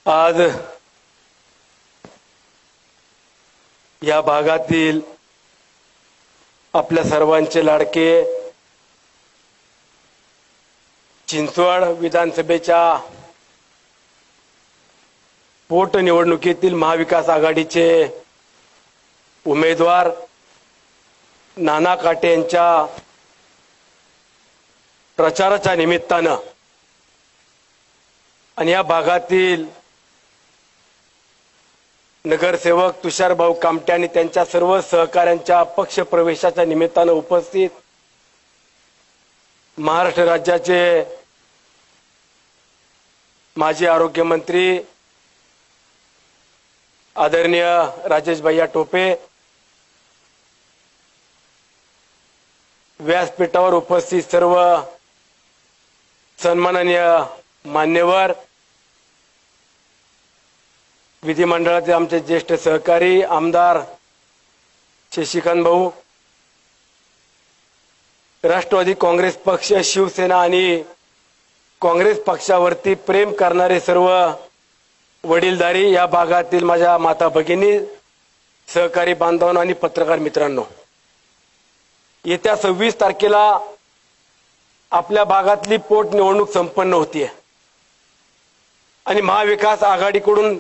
आज या भागातील आपल्या सर्वांचे लाडके चिंचवड विधानसभेच्या पोटनिवडणुकीतील महाविकास आघाडीचे उमेदवार नाना काटे यांच्या प्रचाराच्या निमित्तानं आणि या भागातील नगरसेवक तुषारभाऊ कामटे आणि त्यांच्या सर्व सहकाऱ्यांच्या पक्ष प्रवेशाच्या निमित्तानं उपस्थित महाराष्ट्र राज्याचे माजी आरोग्य मंत्री आदरणीय राजेश भैया टोपे, व्यासपीठावर उपस्थित सर्व सन्माननीय मान्यवर, विधिमंडळाचे आमचे ज्येष्ठ सहकारी आमदार शशिकांत भाऊ, राष्ट्रवादी काँग्रेस पक्ष, शिवसेना आणि काँग्रेस पक्षावरती प्रेम करणारे सर्व वडीलधारी या भागातील माझ्या माता भगिनी, सहकारी बांधवांनो आणि पत्रकार मित्रांनो, येत्या 26 तारखेला आपल्या भागातली पोटनिवडणूक संपन्न होतीये आणि महाविकास आघाडीकडून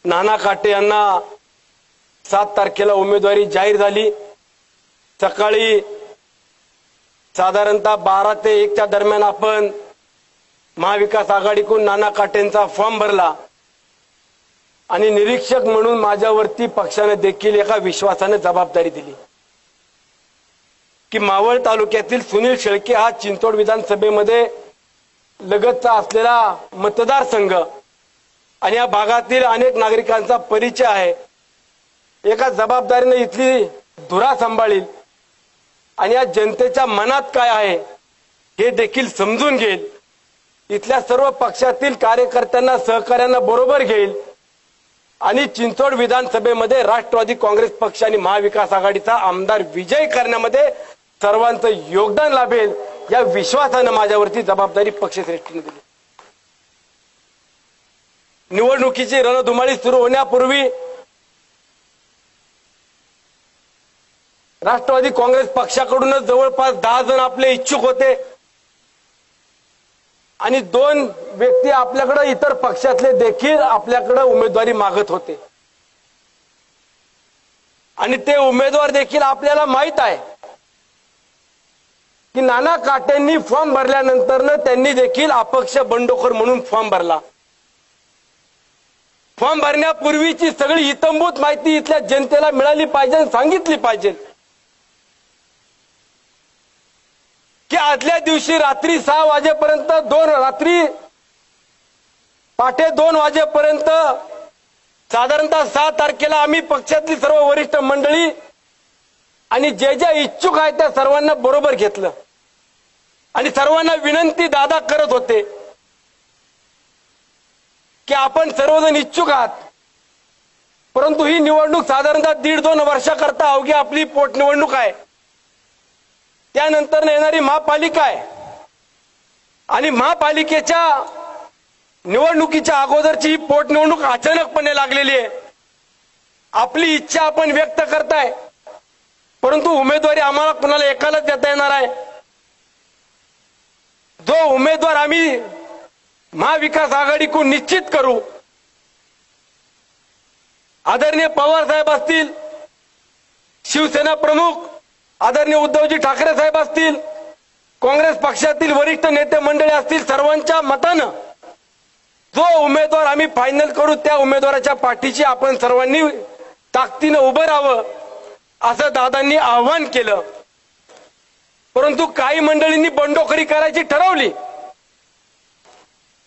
नाना काटे यांना 7 तारखेला उमेदवारी जाहीर झाली। सकाळी साधारणतः 12 ते 1 च्या दरम्यान आपण महाविकास आघाडीकडून नाना काटेंचा फॉर्म भरला आणि निरीक्षक म्हणून माझ्यावरती पक्षाने देखील एका विश्वासाने जबाबदारी दिली की मावळ तालुक्यातील सुनील शेळके हा चिंचवड विधानसभेमध्ये लगतचा असलेला मतदारसंघ आणि या भागातील अनेक नागरिकांचा परिचय आहे, एका जबाबदारीने इथली धुरा सांभाळील आणि या जनतेच्या मनात काय आहे हे देखील समजून घेईल, इथल्या सर्व पक्षातील कार्यकर्त्यांना सहकार्यांना बरोबर घेईल आणि चिंचवड विधानसभेमध्ये राष्ट्रवादी काँग्रेस पक्ष आणि महाविकास आघाडीचा आमदार विजय करण्यामध्ये सर्वांचं योगदान लाभेल या विश्वासाने माझ्यावरती जबाबदारी पक्षश्रेष्ठीने दिली। निवडणुकीची रणधुमाळी सुरू होण्यापूर्वी राष्ट्रवादी काँग्रेस पक्षाकडूनच जवळपास 10 जण आपले इच्छुक होते आणि 2 व्यक्ती आपल्याकडे इतर पक्षातले देखील आपल्याकडे उमेदवारी मागत होते आणि ते उमेदवार देखील आपल्याला माहित आहे की नाना काटेंनी फॉर्म भरल्यानंतर त्यांनी देखील अपक्ष बंडखोर म्हणून फॉर्म भरला। फॉर्म भरण्यापूर्वीची सगळी इतंभूत माहिती इथल्या जनतेला मिळाली पाहिजे, सांगितली पाहिजे की आदल्या दिवशी रात्री 6 वाजेपर्यंत पहाटे 2 वाजेपर्यंत साधारणतः 6 तारखेला आम्ही पक्षातली सर्व वरिष्ठ मंडळी आणि जे जे इच्छुक आहेत त्या सर्वांना बरोबर घेतलं आणि सर्वांना विनंती दादा करत होते की आपण सर्वजण इच्छुक आहात, परंतु ही निवडणूक साधारणतः 1.5-2 वर्षाकरता अवघी आपली पोटनिवडणूक आहे, त्यानंतर येणारी महापालिका आहे आणि महापालिकेच्या निवडणुकीच्या अगोदरची ही पोटनिवडणूक अचानकपणे लागलेली आहे। आपली इच्छा आपण व्यक्त करताय, परंतु उमेदवारी आम्हाला कुणाला एकालाच देता येणार आहे। जो उमेदवार आम्ही महाविकास आघाडीकडून निश्चित करू, आदरणीय पवार साहेब असतील, शिवसेना प्रमुख आदरणीय उद्धवजी ठाकरे साहेब असतील, काँग्रेस पक्षातील वरिष्ठ नेते मंडळी असतील, सर्वांच्या मतानं जो उमेदवार आम्ही फायनल करू त्या उमेदवाराच्या पाठीशी आपण सर्वांनी ताकदीने उभं राहावं असं दादांनी आवाहन केलं। परंतु काही मंडळींनी बंडखोरी करायची ठरवली।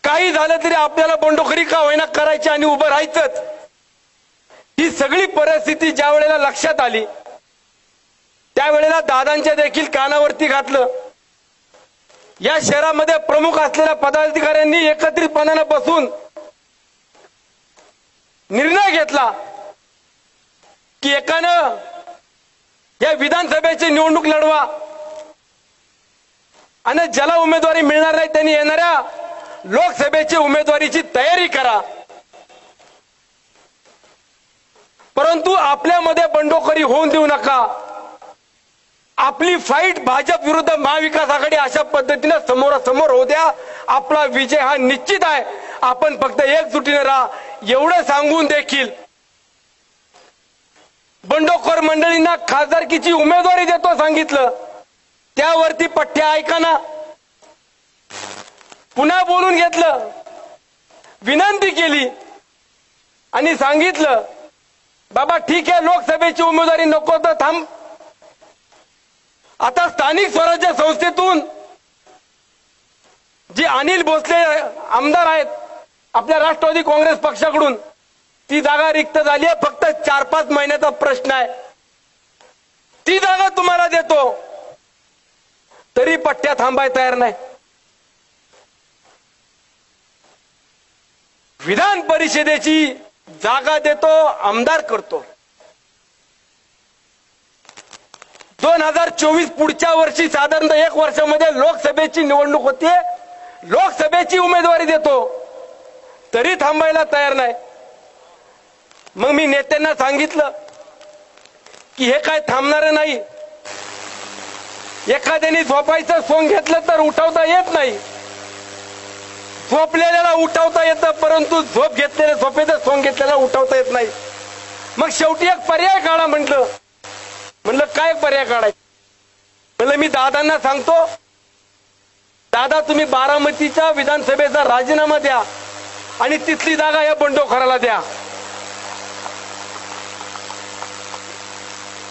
काही झालं तरी आपल्याला बंडखोरी का होईना करायची आणि उभं राहायचंच। ही सगळी परिस्थिती ज्या वेळेला लक्षात आली त्यावेळेला दादांच्या देखील कानावरती घातलं। या शहरामध्ये प्रमुख असलेल्या पदाधिकाऱ्यांनी एकत्रितपणाने बसून निर्णय घेतला की एकानं या विधानसभेची निवडणूक लढवा आणि ज्याला उमेदवारी मिळणार नाही त्यांनी येणाऱ्या लोकसभेची उमेदवारीची तयारी करा, परंतु आपल्यामध्ये बंडखोरी होऊन देऊ नका। आपली फाईट भाजप विरुद्ध महाविकास आघाडी अशा पद्धतीने समोरासमोर होऊ द्या। आपला विजय हा निश्चित आहे। आपण फक्त एकजुटीने राहा एवढं सांगून देखील बंडखोर मंडळींना खासदारकीची उमेदवारी देतो सांगितलं, त्यावरती पठ्ठ्या ऐकाना पुन्हा बोलून घेतलं, विनंती केली आणि सांगितलं बाबा ठीक आहे लोकसभेची उमेदवारी नको तर थांब, आता स्थानिक स्वराज्य संस्थेतून जी अनिल भोसले आमदार आहेत आपल्या राष्ट्रवादी काँग्रेस पक्षाकडून, ती जागा रिक्त झाली आहे। फक्त 4-5 महिन्याचा प्रश्न आहे, ती जागा तुम्हाला देतो, तरी पट्ट्या थांबाय तयार नाही। विधान परिषदेची जागा देतो, आमदार करतो। 2024 पुढच्या वर्षी साधारणतः 1 वर्षामध्ये लोकसभेची निवडणूक होते, लोकसभेची उमेदवारी देतो, तरी थांबायला तयार नाही। मग मी नेत्यांना सांगितलं की हे काय थांबणार नाही, एखाद्याने झोपायचं सोंग घेतलं तर उठवता येत नाही, झोपलेल्याला उठवता येतं परंतु झोप घेतलेल्या झोपेचं सोंग घेतलेला उठवता येत नाही। मग शेवटी एक पर्याय काढा म्हणलं काय पर्याय काढायचा? म्हणलं मी दादांना सांगतो, दादा तुम्ही बारामतीच्या विधानसभेचा राजीनामा द्या आणि तिथली जागा या बंडखोराला द्या,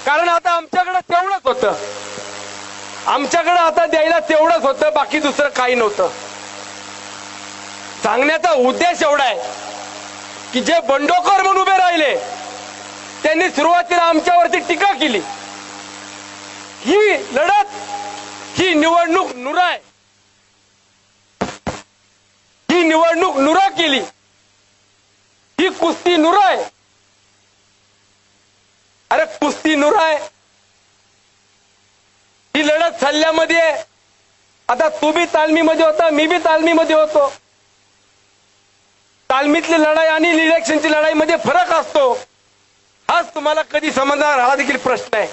कारण आता आमच्याकडे तेवढंच होतं, आमच्याकडे आता द्यायला तेवढंच होतं, बाकी दुसरं काही नव्हतं। सांगण्याचा उद्देश एवढा आहे की जे बंडखोर म्हणून उभे राहिले त्यांनी सुरुवातीला आमच्यावरती टीका केली। ही लढत, ही निवडणूक नुराय, ही निवडणूक नुरा केली, ही कुस्ती नुराय। अरे कुस्ती नुराय, ही लढत सल्ल्यामध्ये, आता तू बी तालमीमध्ये होता, मी बी तालमीमध्ये होतो। तालमीतली लढाई आणि इलेक्शनची लढाईमध्ये फरक असतो, हाच तुम्हाला कधी समजणार हा देखील प्रश्न आहे।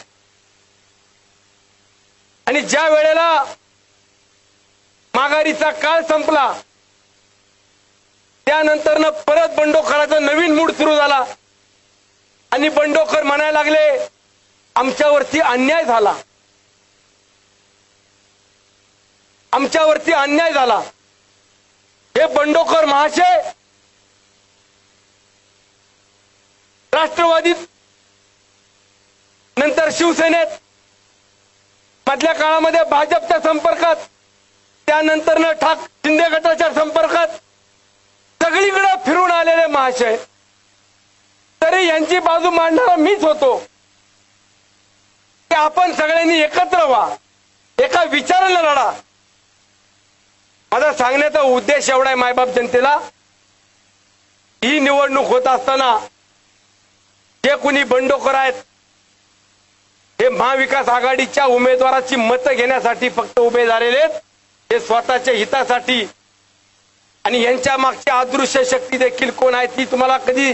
आणि ज्या वेळेला माघारीचा काळ संपला त्यानंतर परत बंडखोराचा नवीन मूड सुरू झाला आणि बंडखोर म्हणायला लागले आमच्यावरती अन्याय झाला, आमच्यावरती अन्याय झाला। हे बंडखोर महाशय राष्ट्रवादीत नंतर शिवसेनेत, मधल्या काळामध्ये भाजपच्या संपर्कात, त्यानंतर शिंदे गटाच्या संपर्कात, सगळीकडे फिरून आलेले महाशय, तरी यांची बाजू मांडणारा मीच होतो की आपण सगळ्यांनी एकत्र व्हा, एका विचाराने लढा। माझा सांगण्याचा उद्देश एवढा आहे मायबाप जनतेला, ही निवडणूक होत असताना जे कोणी बंडखोर आहेत हे महाविकास आघाडीच्या उमेदवाराची मतं घेण्यासाठी फक्त उभे झालेले आहेत, हे स्वतःच्या हितासाठी। आणि यांच्या मागची अदृश्य शक्ती देखील कोण आहे ती तुम्हाला कधी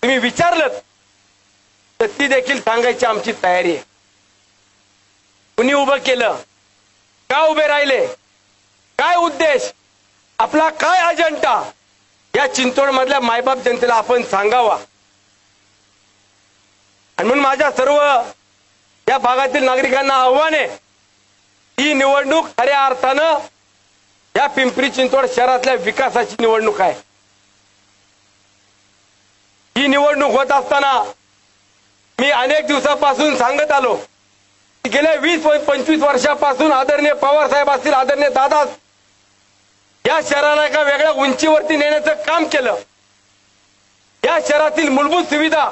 तुम्ही विचारलं तर ती देखील सांगायची आमची तयारी आहे। कुणी उभं केलं, का उभे राहिले, काय उद्देश, आपला काय अजेंडा, या चिंचवड मधल्या मायबाप जनतेला आपण सांगावा। आणि म्हणून माझ्या सर्व या भागातील नागरिकांना आव्हान आहे, ही निवडणूक खऱ्या अर्थानं या पिंपरी चिंचवड शहरातल्या विकासाची निवडणूक आहे। ही निवडणूक होत असताना मी अनेक दिवसापासून सांगत आलो की गेल्या 20-25 वर्षापासून आदरणीय पवार साहेब असतील, आदरणीय दादा या शहराला एका वेगळ्या उंचीवरती नेण्याचं काम केलं। या शहरातील मूलभूत सुविधा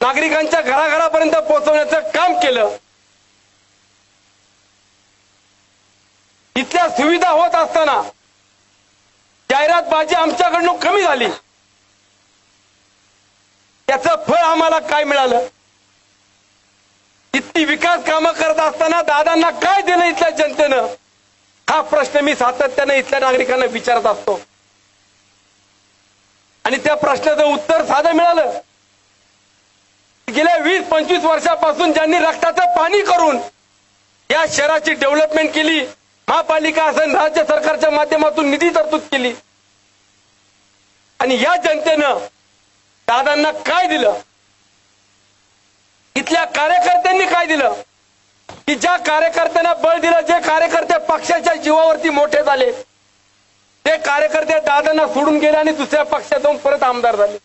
नागरिकांच्या घराघरापर्यंत पोहोचवण्याचं काम केलं। इथल्या सुविधा होत असताना जाहिरातबाजी आमच्याकडून कमी झाली, त्याचं फळ आम्हाला काय मिळालं? इतकी विकास कामं करत असताना दादांना काय दिलं इथल्या जनतेनं हा प्रश्न मी सातत्याने इथल्या नागरिकांना विचारत असतो आणि त्या प्रश्नाचं उत्तर साधं मिळालं. गेल्या 20-25 वर्षापासून ज्यांनी रक्ताचं पाणी करून या शहराची डेव्हलपमेंट केली, महापालिका असेल राज्य सरकारच्या माध्यमातून निधी तरतूद केली आणि या जनतेनं दादांना काय दिलं, इथल्या कार्यकर्त्यांनी काय दिलं की ज्या कार्यकर्त्यांना बळ दिलं, जे कार्यकर्ते पक्षाच्या जीवावरती मोठे झाले ते कार्यकर्ते दादांना सोडून गेले आणि दुसऱ्या पक्षात जाऊन परत आमदार झाले.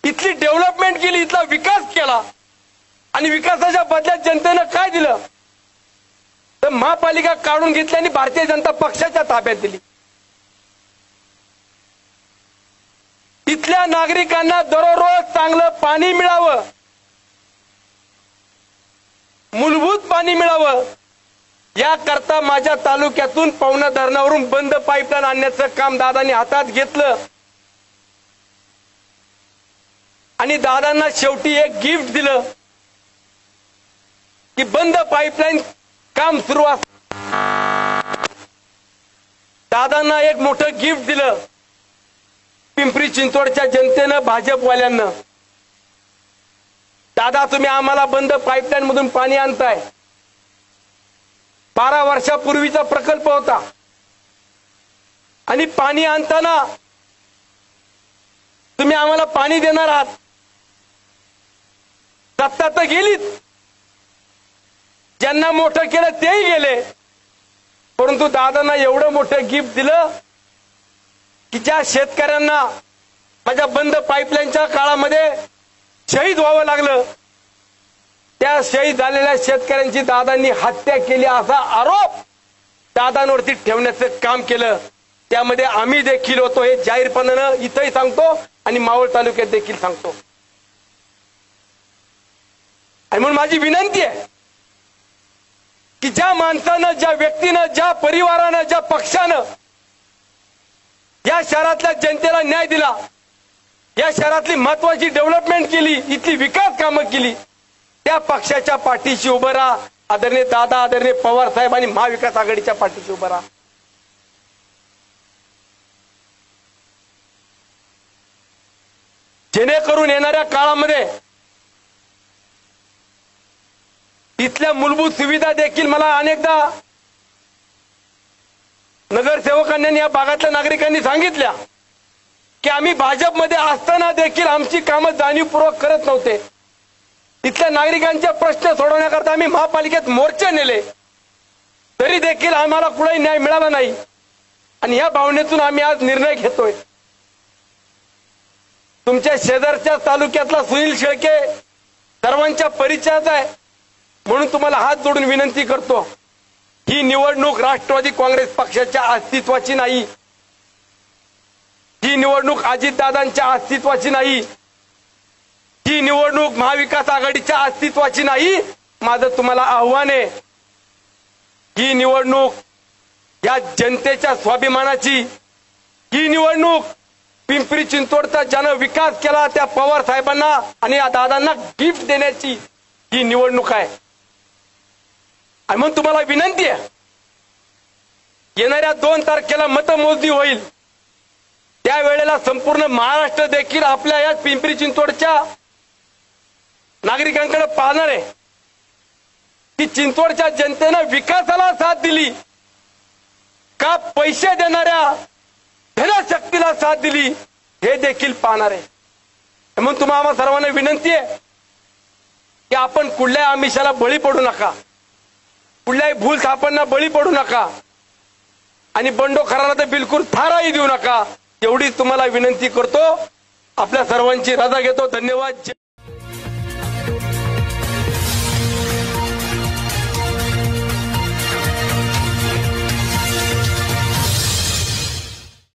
इथली डेव्हलपमेंट केली, इथला विकास केला आणि विकासाच्या बदल्यात जनतेनं काय दिलं तर महापालिका काढून घेतली आणि भारतीय जनता पक्षाच्या ताब्यात दिली. इथल्या नागरिकांना दररोज चांगलं पाणी मिळावं, मूलभूत पाणी मिळावं याकरता माझ्या तालुक्यातून पवना धरणावरून बंद पाईपलाईन आणण्याचं काम दादांनी हातात घेतलं आणि दादांना शेवटी एक गिफ्ट दिलं की बंद पाईपलाईन काम सुरू दादांना एक मोठं गिफ्ट दिलं पिंपरी चिंचवडच्या जनतेनं, भाजपवाल्यांना. दादा तुम्ही आम्हाला बंद पाईपलाईन मधून पाणी आणताय, 12 वर्षापूर्वीचा प्रकल्प होता आणि पाणी आणताना तुम्ही आम्हाला पाणी देणार आहात. सत्ता तर गेलीच, ज्यांना मोठं केलं तेही गेले, परंतु दादांना एवढं मोठं गिफ्ट दिलं की ज्या शेतकऱ्यांना माझ्या बंद पाईपलाईनच्या काळामध्ये शहीद व्हावं लागलं त्या शहीद झालेल्या शेतकऱ्यांची दादांनी हत्या केली असा आरोप दादांवरती ठेवण्याचं काम केलं. त्यामध्ये आम्ही देखील होतो, हे जाहीरपणानं इथंही सांगतो आणि मावळ तालुक्यात देखील सांगतो. आणि म्हणून माझी विनंती आहे की ज्या माणसानं, ज्या व्यक्तीनं, ज्या परिवारानं, ज्या पक्षानं या शहरातल्या जनतेला न्याय दिला, या शहरातली महत्वाची डेव्हलपमेंट केली, इथली विकास कामं केली, त्या पक्षाच्या पाठीशी उभं राहा. आदरणीय दादा, आदरणीय पवार साहेब आणि महाविकास आघाडीच्या पाठीशी उभं राहा. जेणेकरून येणाऱ्या काळामध्ये इथल्या मूलभूत सुविधा देखील मला अनेकदा नगरसेवकांनी, या भागातल्या नागरिकांनी सांगितल्या की आम्ही भाजपमध्ये असताना देखील आमची कामं जाणीवपूर्वक करत नव्हते. इथल्या नागरिकांचे प्रश्न सोडवण्याकरता आम्ही महापालिकेत मोर्चे नेले, तरी देखील आम्हाला कुठेही न्याय मिळाला नाही आणि या भावनेतून आम्ही आज निर्णय घेतोय. तुमच्या शेजारच्या तालुक्यातला सुनील शेळके सर्वांच्या परिचयात आहे, म्हणून तुम्हाला हात जोडून विनंती करतो, ही निवडणूक राष्ट्रवादी काँग्रेस पक्षाच्या अस्तित्वाची नाही, ही निवडणूक अजितदादांच्या अस्तित्वाची नाही, ही निवडणूक महाविकास आघाडीच्या अस्तित्वाची नाही. माझं तुम्हाला आव्हान आहे, ही निवडणूक या जनतेच्या स्वाभिमानाची, ही निवडणूक पिंपरी चिंचवडचा ज्यानं विकास केला त्या पवार साहेबांना आणि या दादांना गिफ्ट देण्याची ही निवडणूक आहे. आणि म्हणून तुम्हाला विनंती आहे, येणाऱ्या 2 तारखेला मतमोजणी होईल, त्यावेळेला संपूर्ण महाराष्ट्र देखील आपल्या या पिंपरी चिंचवडच्या नागरिकांकडे पाहणार आहे की चिंचवडच्या जनतेनं विकासाला साथ दिली का पैसे देणाऱ्या धनशक्तीला साथ दिली हे देखील पाहणार आहे. म्हणून तुम्हाला सर्वांना विनंती आहे की आपण कुठल्याही आमिषाला बळी पडू नका, कुठल्याही भूल थापांना बळी पडू नका आणि बंडखोराला तर बिलकुल थाराही देऊ नका. एवढी तुम्हाला विनंती करतो. आपल्या सर्वांची रजा घेतो. धन्यवाद.